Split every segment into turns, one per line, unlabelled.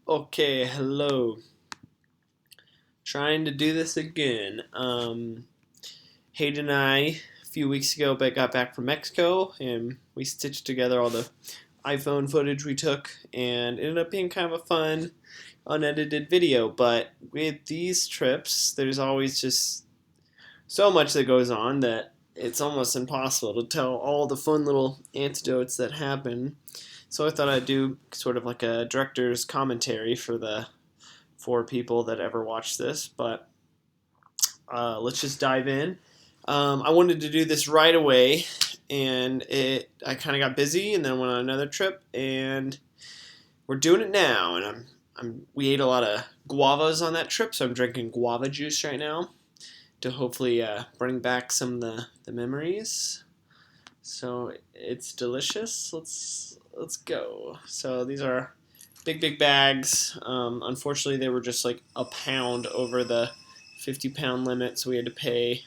Okay, hello. Trying to do this again. Hayden and I, a few weeks ago, got back from Mexico, and we stitched together all the iPhone footage we took, and it ended up being kind of a fun, unedited video. But with these trips, there's always just so much that goes on that it's almost impossible to tell all the fun little anecdotes that happen. So I thought I'd do sort of like a director's commentary for people that ever watch this, but let's just dive in. I wanted to do this right away, and I kind of got busy, and then went on another trip, and we're doing it now. And we ate a lot of guavas on that trip, so I'm drinking guava juice right now to hopefully bring back some of the memories. So it's delicious. Let's go. So these are big bags. Unfortunately, they were just like a pound over the 50-pound limit, so we had to pay.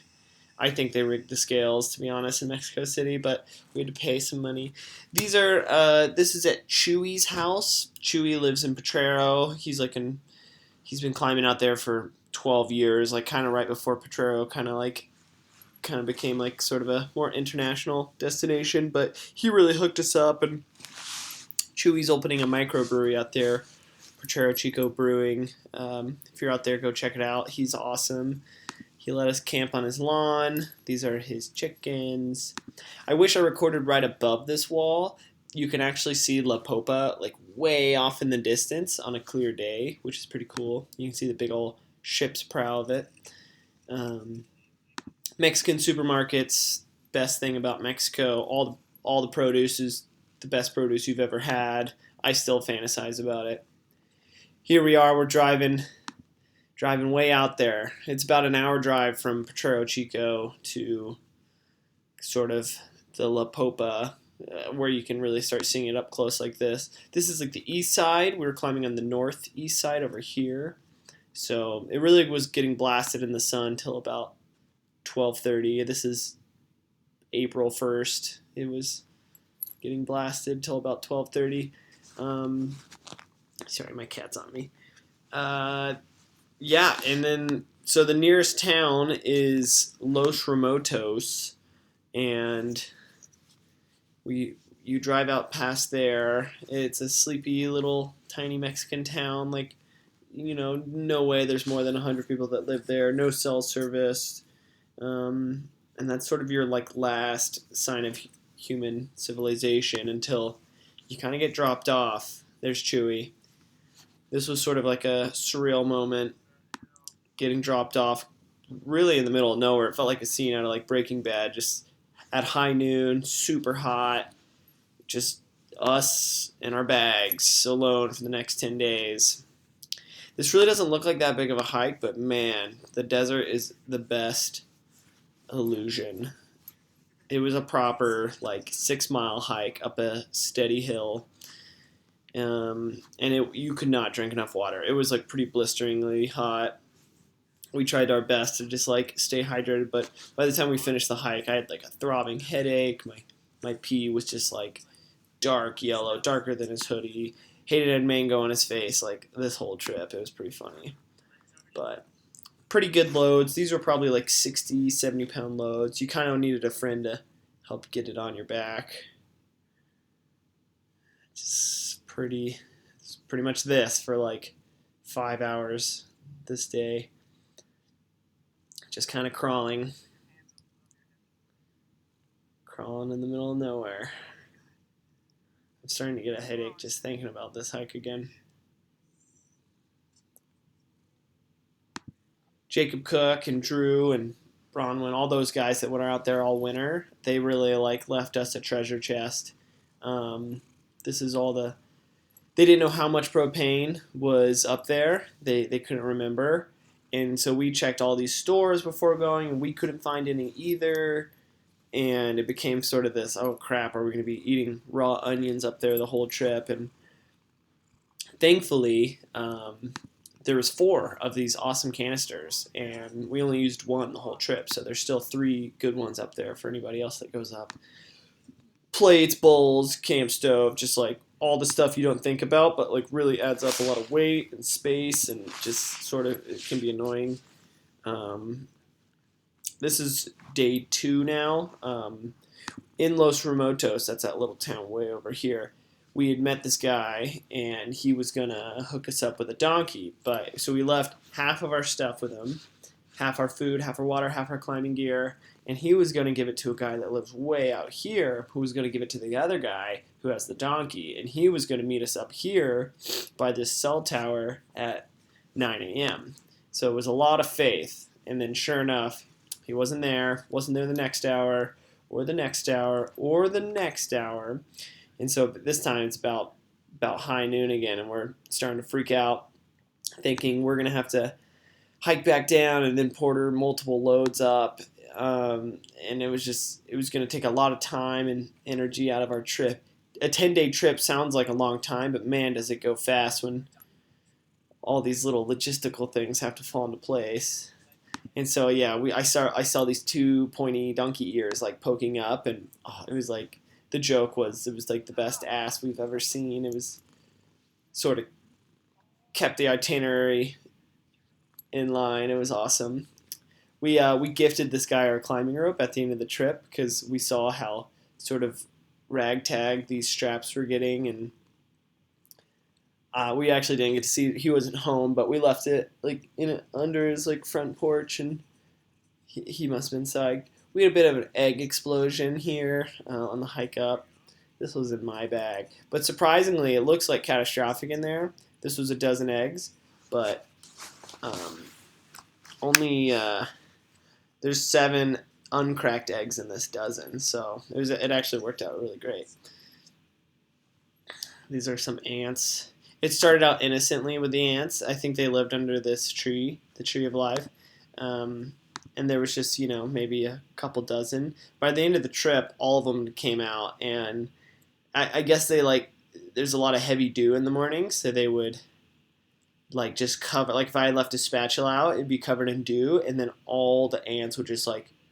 I think they rigged the scales, to be honest, in Mexico City, but we had to pay some money. These are. This is at Chewy's house. Chewy lives in Potrero. He's been climbing out there for 12 years, like kind of right before Potrero kind of became like sort of a more international destination. But he really hooked us up, and Chewy's opening a microbrewery out there, Potrero Chico Brewing. If you're out there, go check it out. He's awesome. He let us camp on his lawn. These are his chickens. I wish I recorded right above this wall. You can actually see La Popa like way off in the distance on a clear day, which is pretty cool. You can see the big old ship's prow of it. Mexican supermarkets, best thing about Mexico. All the produce is the best produce you've ever had. I still fantasize about it. Here we are. We're driving way out there. It's about an hour drive from Potrero Chico to sort of the La Popa, where you can really start seeing it up close like this. This is like the east side. We were climbing on the northeast side over here. So it really was getting blasted in the sun till about 12:30. This is April 1st. It was getting blasted till about 12:30. Sorry, my cat's on me. Yeah, and then so the nearest town is Los Remotos, and you drive out past there. It's a sleepy little tiny Mexican town. Like, no way there's more than 100 people that live there. No cell service, and that's sort of your like last sign of human civilization until you kind of get dropped off. There's Chewy. This was sort of like a surreal moment, getting dropped off really in the middle of nowhere. It felt like a scene out of like Breaking Bad, just at high noon, super hot, just us and our bags alone for the next 10 days. This really doesn't look like that big of a hike, but man, the desert is the best illusion. It was a proper like 6 mile hike up a steady hill. And you could not drink enough water. It was like pretty blisteringly hot. We tried our best to just like stay hydrated, but by the time we finished the hike, I had like a throbbing headache. My pee was just like dark yellow, darker than his hoodie. Hayden had mango on his face like this whole trip. It was pretty funny, but pretty good loads. These were probably like 60, 70-pound loads. You kind of needed a friend to help get it on your back. It's pretty much this for like 5 hours this day. Just kind of crawling in the middle of nowhere. I'm starting to get a headache just thinking about this hike again. Jacob Cook and Drew and Bronwyn, all those guys that went out there all winter, they really like left us a treasure chest. This is all they didn't know how much propane was up there. They couldn't remember. And so we checked all these stores before going, and we couldn't find any either. And it became sort of this, oh crap, are we going to be eating raw onions up there the whole trip? And thankfully, there was 4 of these awesome canisters, and we only used 1 the whole trip. So there's still 3 good ones up there for anybody else that goes up. Plates, bowls, camp stove, just like all the stuff you don't think about, but like really adds up a lot of weight and space, and just sort of it can be annoying. Um, this is day 2 now. In Los Remotos, that's that little town way over here. We had met this guy, and he was gonna hook us up with a donkey. But so we left half of our stuff with him, half our food, half our water, half our climbing gear, and he was gonna give it to a guy that lives way out here, who was gonna give it to the other guy who has the donkey, and he was gonna meet us up here by this cell tower at 9 a.m. So it was a lot of faith, and then sure enough, he wasn't there. Wasn't there the next hour, or the next hour, or the next hour. And so this time it's about high noon again, and we're starting to freak out, thinking we're gonna have to hike back down and then porter multiple loads up. And it was gonna take a lot of time and energy out of our trip. A 10-day trip sounds like a long time, but man, does it go fast when all these little logistical things have to fall into place. And so yeah, I saw these 2 pointy donkey ears like poking up, and it was like the joke was it was like the best ass we've ever seen. It was sort of kept the itinerary in line. It was awesome. We gifted this guy our climbing rope at the end of the trip because we saw how sort of ragtag these straps were getting, and we actually didn't get to see it. He wasn't home, but we left it like under his like front porch, and he must have been psyched. We had a bit of an egg explosion here on the hike up. This was in my bag, but surprisingly, it looks like catastrophic in there. This was a dozen eggs, but only there's 7 uncracked eggs in this dozen, so it actually worked out really great. These are some ants. It started out innocently with the ants. I think they lived under this tree, the tree of life. And there was just, maybe a couple dozen. By the end of the trip, all of them came out, and I guess there's a lot of heavy dew in the morning, so they would just cover, like if I had left a spatula out, it'd be covered in dew, and then all the ants would just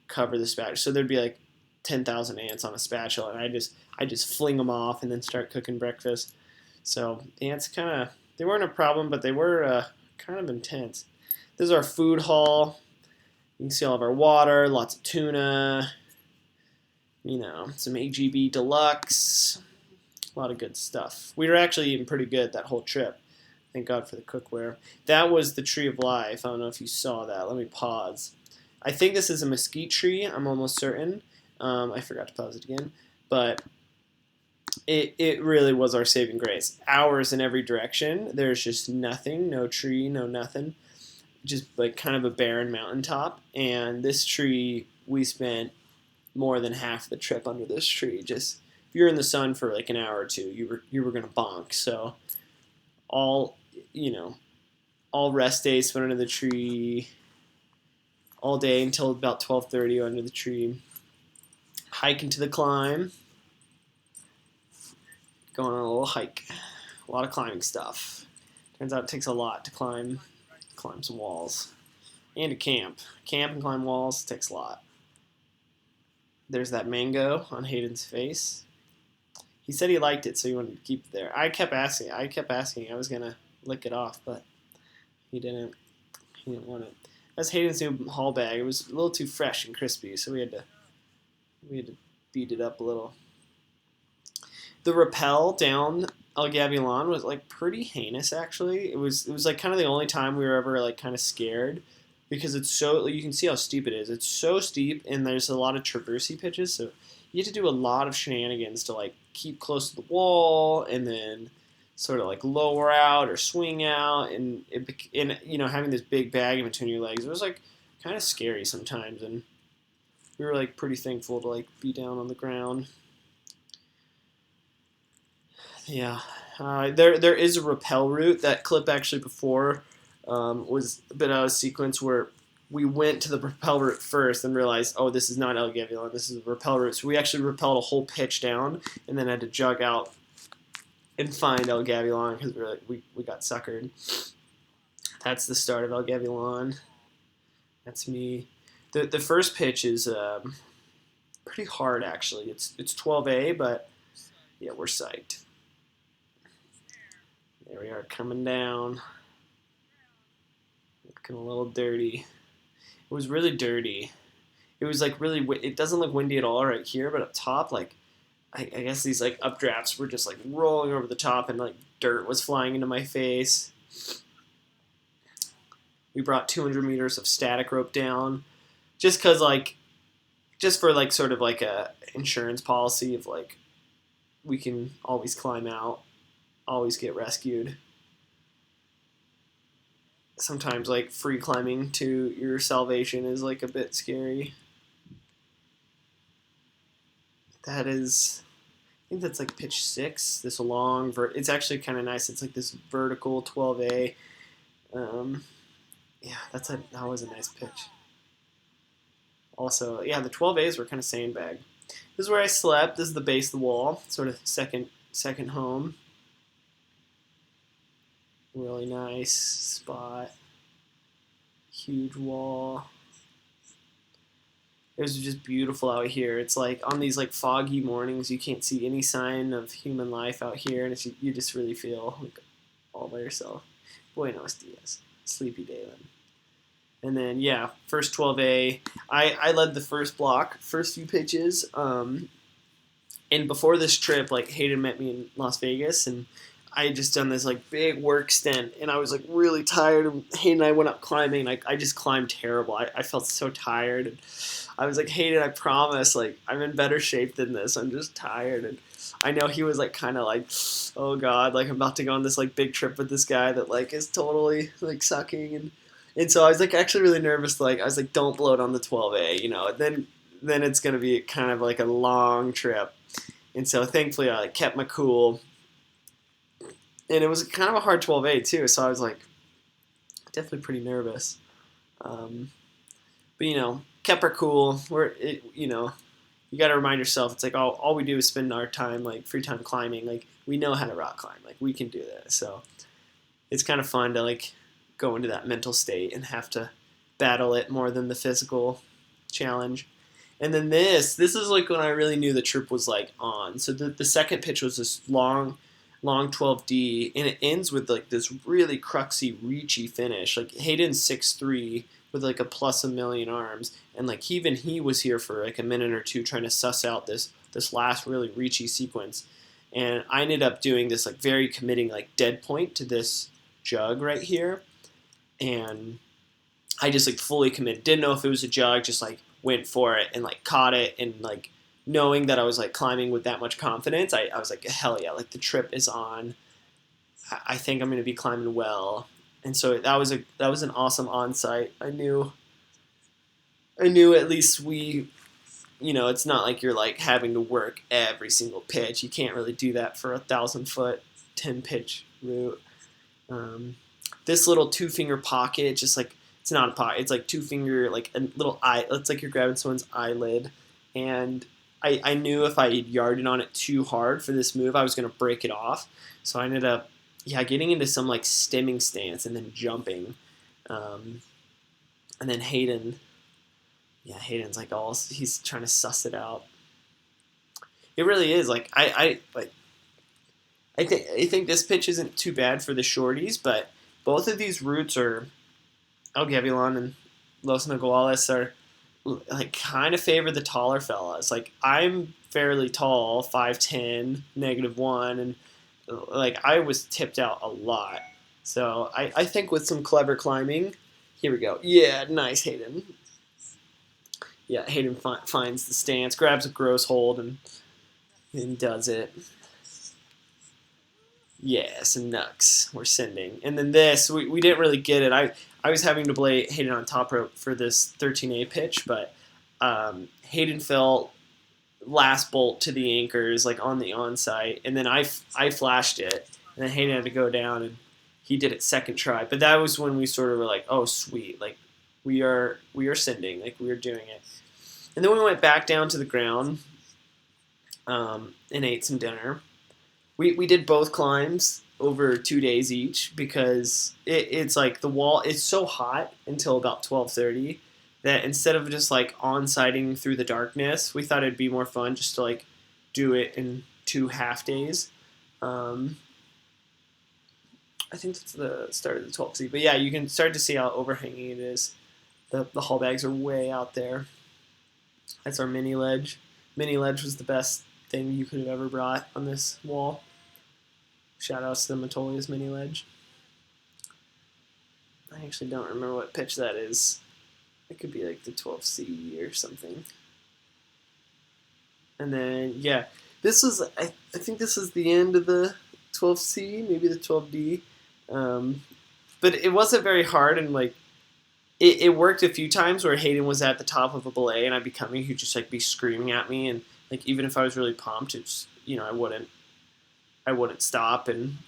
cover the spatula. So there'd be 10,000 ants on a spatula, and I just fling them off and then start cooking breakfast. So the ants they weren't a problem, but they were kind of intense. This is our food haul. You can see all of our water, lots of tuna, some AGB Deluxe, a lot of good stuff. We were actually eating pretty good that whole trip. Thank God for the cookware. That was the Tree of Life. I don't know if you saw that. Let me pause. I think this is a mesquite tree. I'm almost certain. I forgot to pause it again. But it really was our saving grace. Hours in every direction. There's just nothing. No tree, no nothing. Just kind of a barren mountaintop. And this tree, we spent more than half the trip under this tree. Just if you're in the sun for an hour or two, you were gonna bonk. So all rest days spent under the tree, all day until about 12:30 under the tree. Hike into the climb. Going on a little hike. A lot of climbing stuff. Turns out it takes a lot to climb some walls. And to camp. Camp and climb walls takes a lot. There's that mango on Hayden's face. He said he liked it, so he wanted to keep it there. I kept asking. I was going to lick it off, but he didn't want it. That's Hayden's new haul bag. It was a little too fresh and crispy, so we had to beat it up a little. The rappel down El Gavilan was pretty heinous, actually. It was kind of the only time we were ever kind of scared, because it's so, you can see how steep it is. It's so steep, and there's a lot of traversy pitches, so you have to do a lot of shenanigans to keep close to the wall, and then sort of lower out or swing out, and having this big bag in between your legs, it was kind of scary sometimes, and we were pretty thankful to be down on the ground. Yeah, there is a rappel route. That clip actually before was a bit out of sequence, where we went to the rappel route first and realized, oh, this is not El Gavilan, this is a rappel route. So we actually rappelled a whole pitch down and then had to jog out and find El Gavilan because we got suckered. That's the start of El Gavilan. That's me. The first pitch is pretty hard, actually. It's 12A, but yeah, we're psyched. There we are coming down. Looking a little dirty. It was really dirty. It was like really. It doesn't look windy at all right here, but up top, like I guess these like updrafts were just like rolling over the top, and like dirt was flying into my face. We brought 200 meters of static rope down, just cause like, just for like sort of like a insurance policy of like we can always climb out, always get rescued. Sometimes like free climbing to your salvation is like a bit scary. That is, I think that's like pitch 6. This long, it's actually kind of nice. It's like this vertical 12A. Yeah, that was a nice pitch. Also, yeah, the 12As were kind of sandbag. This is where I slept. This is the base of the wall, sort of second home. Really nice spot. Huge wall. It was just beautiful out here. It's like on these like foggy mornings, you can't see any sign of human life out here, and you just really feel like all by yourself. Buenos dias. Sleepy day then. And then, yeah, first 12A. I led the first block, first few pitches. And before this trip, like, Hayden met me in Las Vegas, and I had just done this, like, big work stint, and I was, like, really tired. And Hayden and I went up climbing. Like, I just climbed terrible. I felt so tired. And I was like, Hayden, I promise, like, I'm in better shape than this. I'm just tired. And I know he was, like, kind of like, oh, God, like, I'm about to go on this, like, big trip with this guy that, like, is totally, like, sucking. And so I was like actually really nervous. Like I was like, don't blow it on the 12A, you know. Then it's gonna be kind of like a long trip. And so thankfully I like kept my cool. And it was kind of a hard 12A too. So I was like definitely pretty nervous. But you know, kept our cool. You know, you got to remind yourself. It's like all we do is spend our time like free time climbing. Like we know how to rock climb. Like we can do that. So it's kind of fun to like go into that mental state and have to battle it more than the physical challenge. And then this is like when I really knew the trip was like on. So the second pitch was this long 12D, and it ends with like this really cruxy, reachy finish. Like Hayden's 6'3" with like a plus a million arms, and like he was here for like a minute or two trying to suss out this last really reachy sequence. And I ended up doing this like very committing like dead point to this jug right here. And I just like fully committed. Didn't know if it was a jug, just like went for it and like caught it, and like knowing that I was like climbing with that much confidence, I was like, hell yeah, like the trip is on. I think I'm gonna be climbing well. And so that was an awesome on-site. I knew at least we, you know, it's not like you're like having to work every single pitch. You can't really do that for 1,000-foot 10-pitch route. This little 2-finger pocket, just like, it's not a pocket, it's like 2-finger, like a little eye, it's like you're grabbing someone's eyelid. And I knew if I yarded on it too hard for this move, I was going to break it off. So I ended up, getting into some like stemming stance and then jumping. And then Hayden's like he's trying to suss it out. It really is like, I think this pitch isn't too bad for the shorties, but both of these routes are, El Gavilan and Los Naguales are like kind of favor the taller fellas. Like I'm fairly tall, 5'10", -1, and like I was tipped out a lot. So I think with some clever climbing, here we go. Yeah, nice Hayden. Yeah, Hayden finds the stance, grabs a gross hold, and does it. Yes, and Nux. We're sending. And then this, we didn't really get it. I was having to play Hayden on top rope for this 13A pitch, but Hayden fell last bolt to the anchors, like on the onsite, and then I flashed it, and then Hayden had to go down, and he did it second try. But that was when we sort of were like, oh, sweet. Like, we are sending. Like, we are doing it. And then we went back down to the ground and ate some dinner. We did both climbs over 2 days each because it's like the wall, it's so hot until about 12:30 that instead of just like on-sighting through the darkness, we thought it'd be more fun just to like do it in 2 half days. I think that's the start of the 12C. But yeah, you can start to see how overhanging it is. The hull bags are way out there. That's our mini ledge. Mini ledge was the best thing you could have ever brought on this wall. Shout outs to the Metolius mini ledge. I actually don't remember what pitch that is. It could be like the 12C or something. And then, yeah, this was, I think this is the end of the 12C, maybe the 12D. But it wasn't very hard, and like, it worked a few times where Hayden was at the top of a belay and I'd be coming, he'd just like be screaming at me, and like even if I was really pumped, it's, you know, I wouldn't stop. And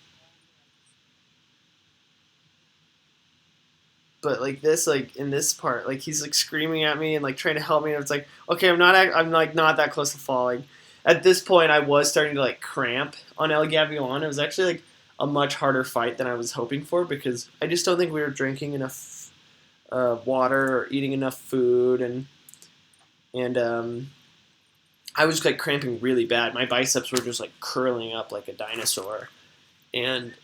but like this, like in this part, like he's like screaming at me and like trying to help me, and it's like, okay, I'm like not that close to falling. At this point, I was starting to like cramp on El Gavilan. It was actually like a much harder fight than I was hoping for, because I just don't think we were drinking enough water or eating enough food, and I was like cramping really bad. My biceps were just like curling up like a dinosaur, and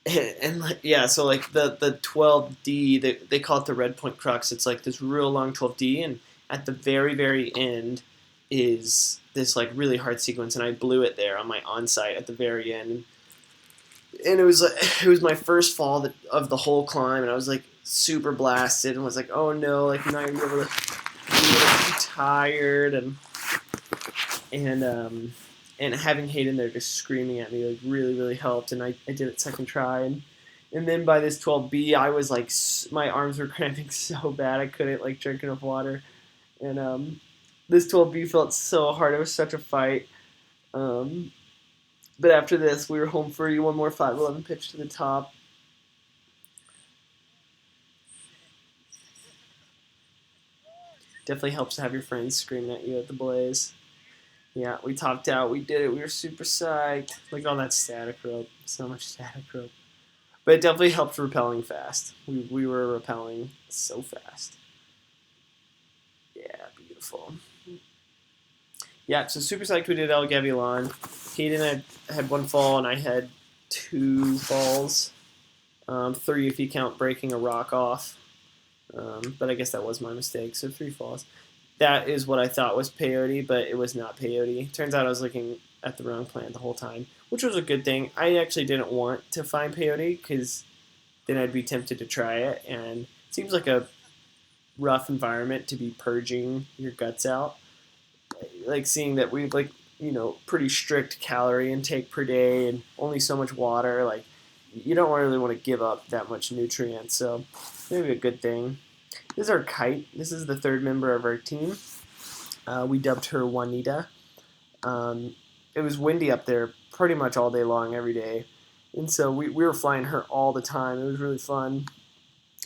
like, yeah, so like the 12D, they call it the Red Point Crux. It's like this real long 12D, and at the very end is this like really hard sequence, and I blew it there on my onsite at the very end. And it was my first fall of the whole climb, and I was like super blasted and was like, oh no, like I'm not gonna be able to do it. I'm tired, and having Hayden there just screaming at me like really helped, and I did it second try, and then by this 12B I was like, my arms were cramping so bad I couldn't like drink enough water, and this 12B felt so hard. It was such a fight, but after this we were home free, one more 511 pitch to the top. Definitely helps to have your friends screaming at you at the blaze. Yeah, we topped out. We did it. We were super psyched. Look at all that static rope. So much static rope. But it definitely helped rappelling fast. We were rappelling so fast. Yeah, beautiful. Yeah, so super psyched we did El Gavilan. Hayden had one fall, and I had 2 falls. 3 if you count breaking a rock off. But I guess that was my mistake, so 3 falls. That is what I thought was peyote, but it was not peyote. Turns out I was looking at the wrong plant the whole time, which was a good thing. I actually didn't want to find peyote, because then I'd be tempted to try it, and it seems like a rough environment to be purging your guts out. Like seeing that we've like, you know, pretty strict calorie intake per day and only so much water, like you don't really want to give up that much nutrients, so maybe a good thing. This is our kite. This is the 3rd member of our team. We dubbed her Juanita. It was windy up there pretty much all day long, every day. And so we were flying her all the time. It was really fun.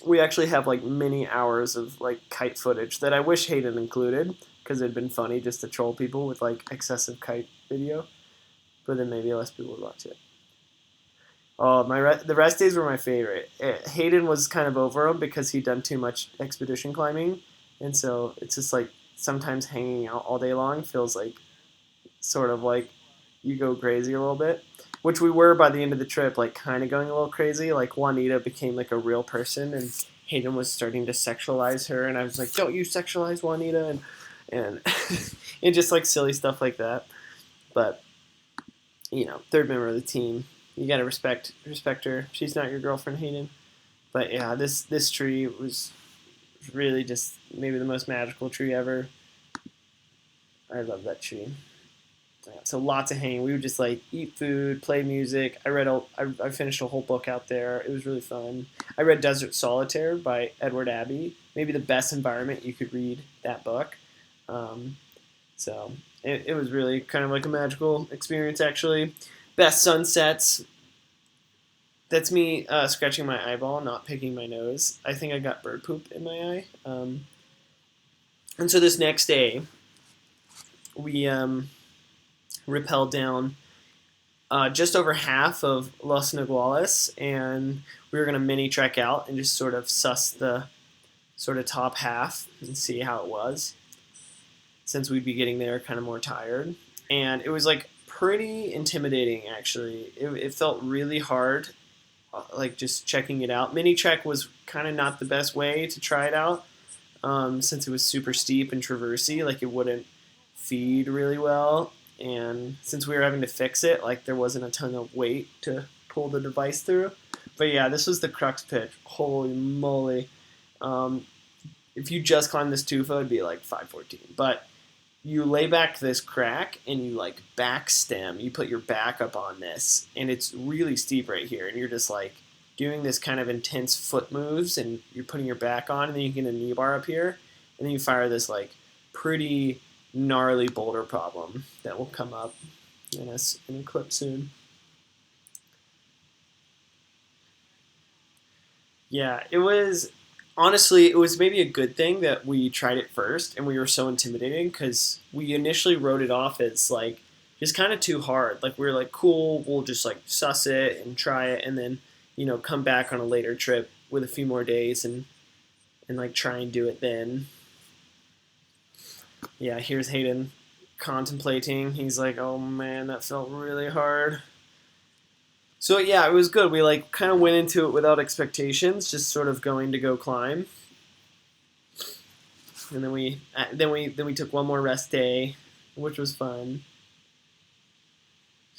We actually have like many hours of like kite footage that I wish Hayden included, because it'd been funny just to troll people with like excessive kite video. But then maybe less people would watch it. Oh, the rest days were my favorite. Hayden was kind of over them because he'd done too much expedition climbing, and so it's just like sometimes hanging out all day long feels like sort of like you go crazy a little bit, which we were by the end of the trip, like kind of going a little crazy. Like Juanita became like a real person, and Hayden was starting to sexualize her, and I was like, don't you sexualize Juanita, and and just like silly stuff like that. But you know, 3rd member of the team. You gotta respect her. She's not your girlfriend, Hayden. But yeah, this tree was really just maybe the most magical tree ever. I love that tree. Yeah, so lots of hanging. We would just like eat food, play music. I finished a whole book out there. It was really fun. I read Desert Solitaire by Edward Abbey. Maybe the best environment you could read that book. So it was really kind of like a magical experience, actually. Best sunsets. That's me scratching my eyeball, not picking my nose. I think I got bird poop in my eye. And so this next day, we rappelled down just over half of Los Niguales, and we were going to mini trek out and just sort of suss the sort of top half and see how it was, since we'd be getting there kind of more tired. And it was like pretty intimidating, actually. It felt really hard, like just checking it out. Mini check was kind of not the best way to try it out, since it was super steep and traversy. Like it wouldn't feed really well, and since we were having to fix it, like there wasn't a ton of weight to pull the device through. But yeah, this was the Crux pitch. Holy moly! Um, if you just climb this tufa, it'd be like 514. But you lay back this crack and you like back stem. You put your back up on this, and it's really steep right here, and you're just like doing this kind of intense foot moves, and you're putting your back on, and then you get a knee bar up here, and then you fire this like pretty gnarly boulder problem that will come up in a clip soon. Yeah, it was honestly, it was maybe a good thing that we tried it first and we were so intimidating because we initially wrote it off as like just kind of too hard. Like we were like, cool, we'll just like suss it and try it, and then come back on a later trip with a few more days and like try and do it then. Yeah, here's Hayden contemplating. He's like, oh man, that felt really hard. So yeah, it was good. We like kind of went into it without expectations, just sort of going to go climb, and then we took one more rest day, which was fun.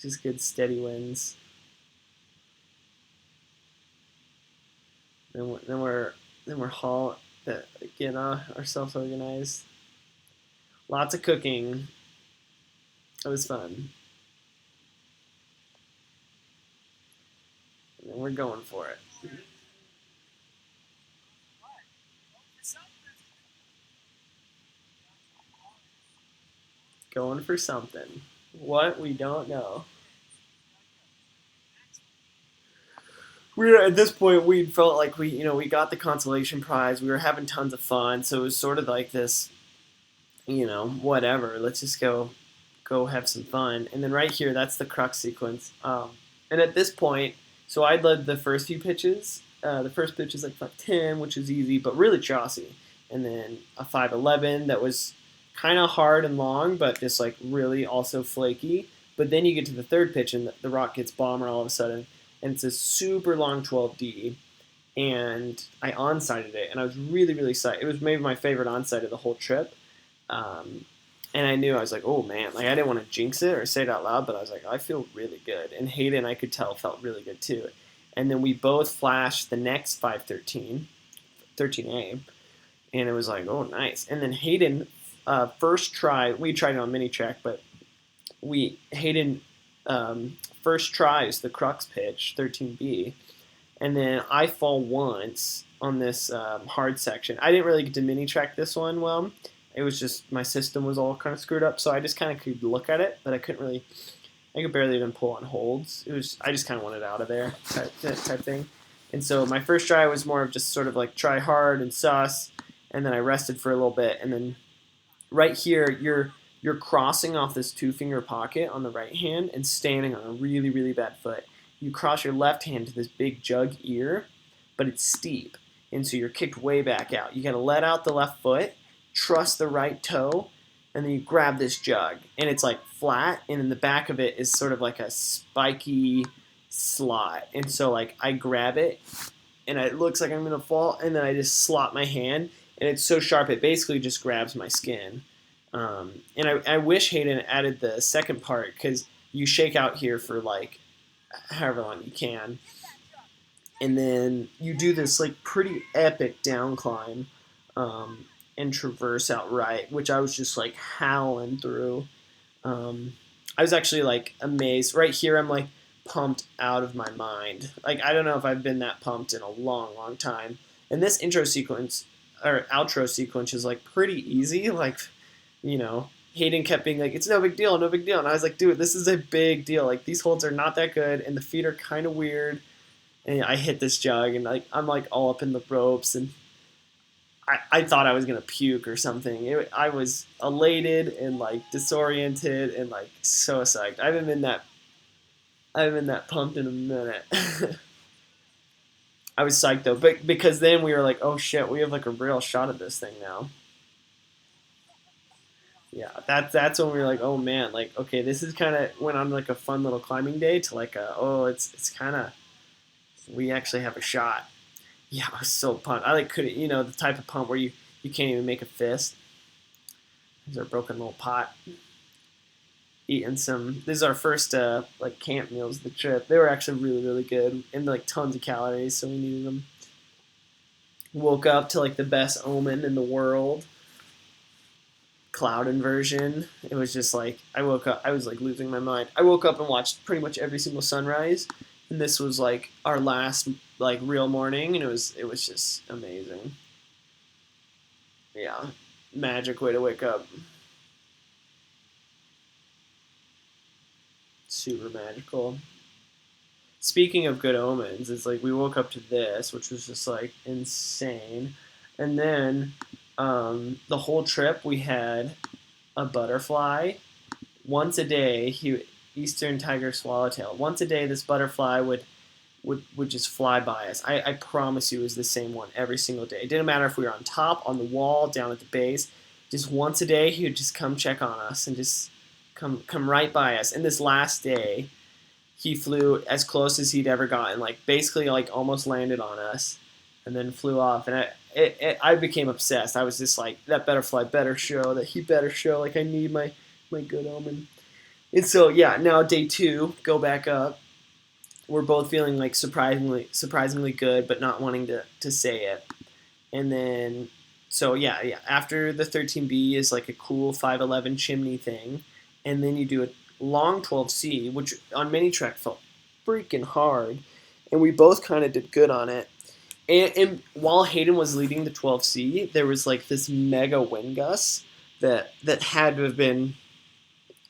Just good steady wins. Then we're haul that get ourselves organized. Lots of cooking. It was fun. And we're going for it. Going for something. What? We don't know. We were at this point. We felt like we got the consolation prize. We were having tons of fun, so it was sort of like this, whatever. Let's just go have some fun. And then right here, that's the Crux sequence. And at this point, so I led the first few pitches. The first pitch is like 510, which is easy, but really chossy. And then a 511 that was kind of hard and long, but just like really also flaky. But then you get to the third pitch, and the rock gets bomber all of a sudden, and it's a super long 12D. And I onside it, and I was really, really psyched. It was maybe my favorite onside of the whole trip. Um, and I knew, I was like, oh man, like I didn't want to jinx it or say it out loud, but I was like, I feel really good. And Hayden, I could tell, felt really good too. And then we both flashed the next 513, 13A, and it was like, oh nice. And then Hayden, first try, we tried it on mini track, but Hayden first tries the Crux pitch, 13B, and then I fall once on this hard section. I didn't really get to mini track this one well. It was just my system was all kind of screwed up, so I just kind of could look at it, but I couldn't really. I could barely even pull on holds. I just kind of wanted out of there type thing. And so my first try was more of just sort of like try hard and sus, and then I rested for a little bit, and then right here you're crossing off this 2-finger pocket on the right hand and standing on a really, really bad foot. You cross your left hand to this big jug ear, but it's steep, and so you're kicked way back out. You got to let out the left foot, trust the right toe, and then you grab this jug, and it's like flat, and in the back of it is sort of like a spiky slot. And so like I grab it, and it looks like I'm gonna fall, and then I just slot my hand, and it's so sharp it basically just grabs my skin. And I wish Hayden added the second part, because you shake out here for like however long you can, and then you do this like pretty epic down climb, and traverse outright, which I was just like howling through. I was actually like amazed. Right here, I'm like pumped out of my mind. Like I don't know if I've been that pumped in a long, long time. And this intro sequence or outro sequence is like pretty easy. Like, Hayden kept being like, it's no big deal, no big deal. And I was like, dude, this is a big deal. Like these holds are not that good, and the feet are kind of weird. And I hit this jug, and like I'm like all up in the ropes, and I thought I was gonna puke or something. I was elated and like disoriented and like so psyched. I haven't been that pumped in a minute. I was psyched though, but because then we were like, oh shit, we have like a real shot at this thing now. Yeah, that's when we were like, oh man, like okay, this is kind of went on like a fun little climbing day to like oh it's kind of we actually have a shot. Yeah, I was so pumped. I like couldn't the type of pump where you can't even make a fist. There's our broken little pot. Eating some. This is our first like camp meals of the trip. They were actually really good and like tons of calories, so we needed them. Woke up to like the best omen in the world. Cloud inversion. It was just like I woke up. I was like losing my mind. I woke up and watched pretty much every single sunrise, and this was like our last like real morning, and it was just amazing. Yeah, magic way to wake up. Super magical. Speaking of good omens, it's like we woke up to this, which was just like insane, and then the whole trip we had a butterfly once a day. Eastern tiger swallowtail. Once a day, this butterfly would just fly by us. I promise you, it was the same one every single day. It didn't matter if we were on top, on the wall, down at the base. Just once a day, he would just come check on us and just come right by us. And this last day, he flew as close as he'd ever gotten, like basically like almost landed on us, and then flew off. And I became obsessed. I was just like, that butterfly better show, that he better show. Like I need my good omen. And so yeah, now day two, go back up. We're both feeling like surprisingly good, but not wanting to say it. And then so yeah. After the 13B is like a cool 511 chimney thing, and then you do a long 12C, which on mini track felt freaking hard, and we both kind of did good on it. And while Hayden was leading the 12C, there was like this mega wind gust that had to have been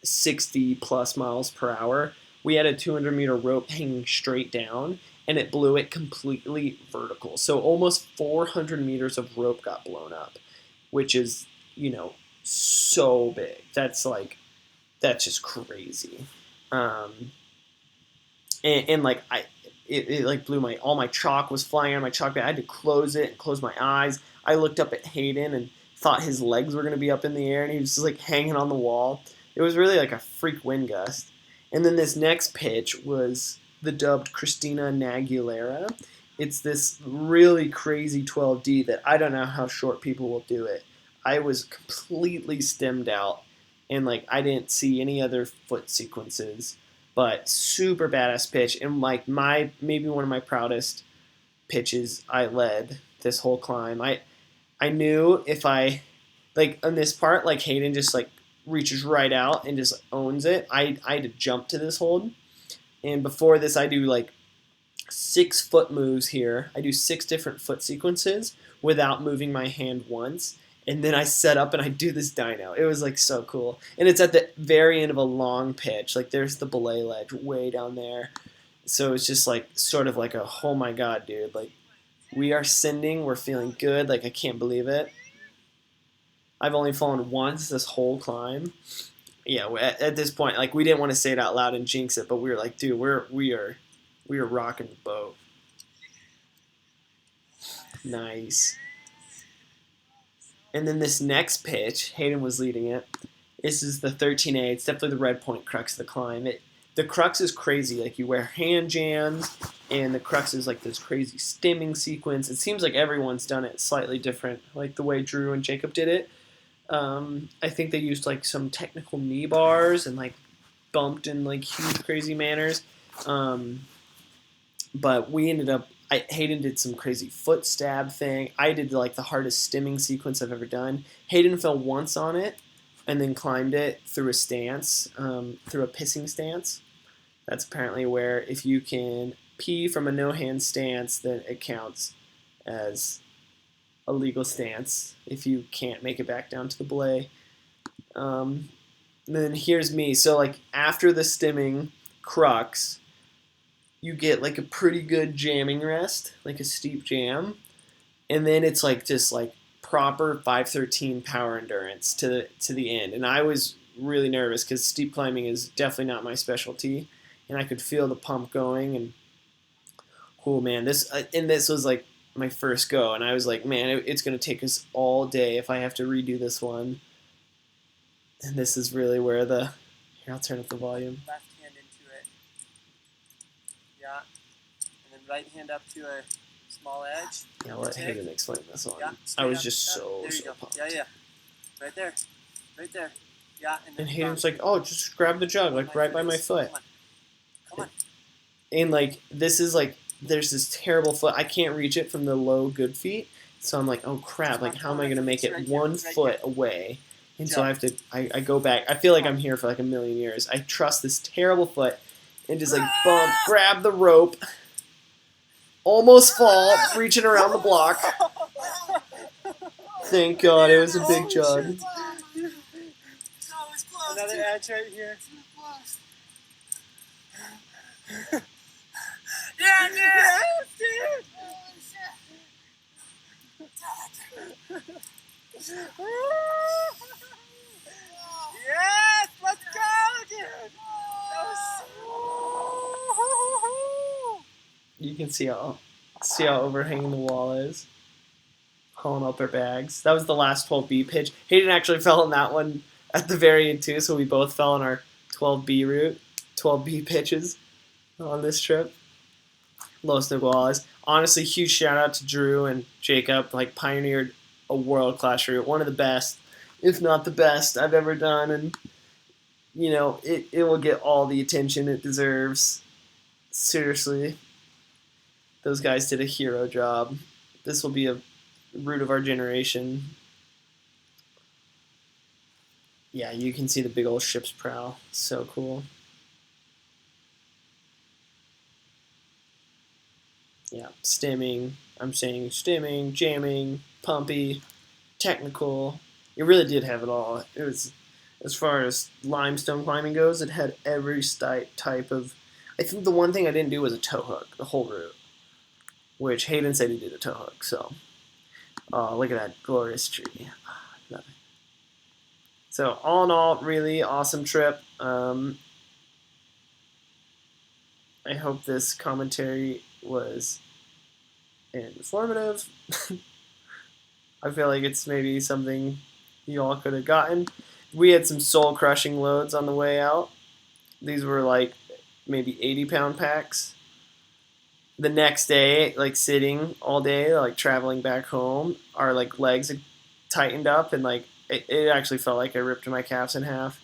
60 plus miles per hour. We had a 200-meter rope hanging straight down, and it blew it completely vertical. So almost 400 meters of rope got blown up, which is, so big. That's just crazy. Um, and like it like blew all my chalk was flying out of my chalk bag. I had to close it and close my eyes. I looked up at Hayden and thought his legs were going to be up in the air, and he was just like hanging on the wall. It was really like a freak wind gust. And then this next pitch was the dubbed Christina Nagulera. It's this really crazy 12D that I don't know how short people will do it. I was completely stemmed out, and like I didn't see any other foot sequences, but super badass pitch, and like maybe one of my proudest pitches I led this whole climb. I knew if I like on this part, like Hayden just like reaches right out and just owns it. I had to jump to this hold, and before this I do like 6 foot moves here. I do 6 different foot sequences without moving my hand once. And then I set up and I do this dyno. It was like so cool. And it's at the very end of a long pitch. Like there's the belay ledge way down there. So it's just like sort of like a, oh my God, dude. Like we are sending, we're feeling good. Like I can't believe it. I've only fallen once this whole climb. Yeah, at this point, like we didn't want to say it out loud and jinx it, but we were like, dude, we are rocking the boat. Nice. And then this next pitch, Hayden was leading it. This is the 13A. It's definitely the red point crux of the climb. The crux is crazy. Like you wear hand jams, and the crux is like this crazy stimming sequence. It seems like everyone's done it slightly different, like the way Drew and Jacob did it. I think they used like some technical knee bars and like bumped in like huge crazy manners. But we ended up. Hayden did some crazy foot stab thing. I did like the hardest stimming sequence I've ever done. Hayden fell once on it, and then climbed it through a stance, through a pissing stance. That's apparently where if you can pee from a no hand stance, then it counts as a legal stance if you can't make it back down to the belay. Then here's me. So like after the stimming crux, you get like a pretty good jamming rest, like a steep jam, and then it's like just like proper 513 power endurance to the end. And I was really nervous because steep climbing is definitely not my specialty, and I could feel the pump going. And oh man, this was like my first go, and I was like, man, it's gonna take us all day if I have to redo this one. And this is really where the... Here, I'll turn up the volume.
Left hand into it. Yeah. And then right hand up to a small edge.
Yeah, I'll let Hayden explain this one.
Yeah,
I was
up,
just so
pumped.
pumped.
Yeah. Right there. Right there. Yeah.
And Hayden's like, oh, just grab the jug, like right by my foot.
Come on.
And like, this is like, there's this terrible foot. I can't reach it from the low good feet. So I'm like, oh crap, like how am I going to make it 1 foot away? And so I have to, I go back. I feel like I'm here for like a million years. I trust this terrible foot and just like bump, grab the rope, almost fall, reaching around the block. Thank God it was a big jug.
Another edge right here. Yeah, dude! Yes, let's go, dude! That was
You can see how overhanging the wall is. Hauling up our bags. That was the last 12B pitch. Hayden actually fell in that one at the very end too, so we both fell on our 12B route, 12B pitches on this trip. Los Niguales. Honestly, huge shout out to Drew and Jacob. Like, pioneered a world-class route. One of the best, if not the best, I've ever done. And, you know, it will get all the attention it deserves. Seriously. Those guys did a hero job. This will be a route of our generation. Yeah, you can see the big old ship's prow. So cool. Yeah, stimming. I'm saying stimming, jamming, pumpy, technical. It really did have it all. It was, as far as limestone climbing goes, it had every type of... I think the one thing I didn't do was a tow hook, the whole route. Which Hayden said he did a tow hook, so... Oh, look at that glorious tree. Love it. So, all in all, really awesome trip. I hope this commentary was informative. I feel like it's maybe something you all could have gotten. We had some soul-crushing loads on the way out. These were like maybe 80-pound packs. The next day, like sitting all day, like traveling back home, our like legs had tightened up, and like it actually felt like I ripped my calves in half.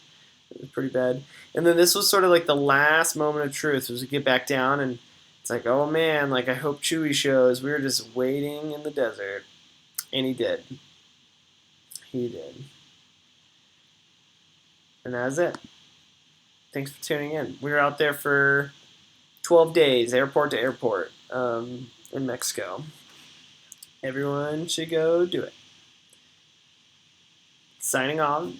It was pretty bad. And then this was sort of like the last moment of truth, was to get back down, and it's like, oh man, like I hope Chewy shows. We were just waiting in the desert, and he did. He did. And that's it. Thanks for tuning in. We were out there for 12 days, airport to airport, in Mexico. Everyone should go do it. Signing off.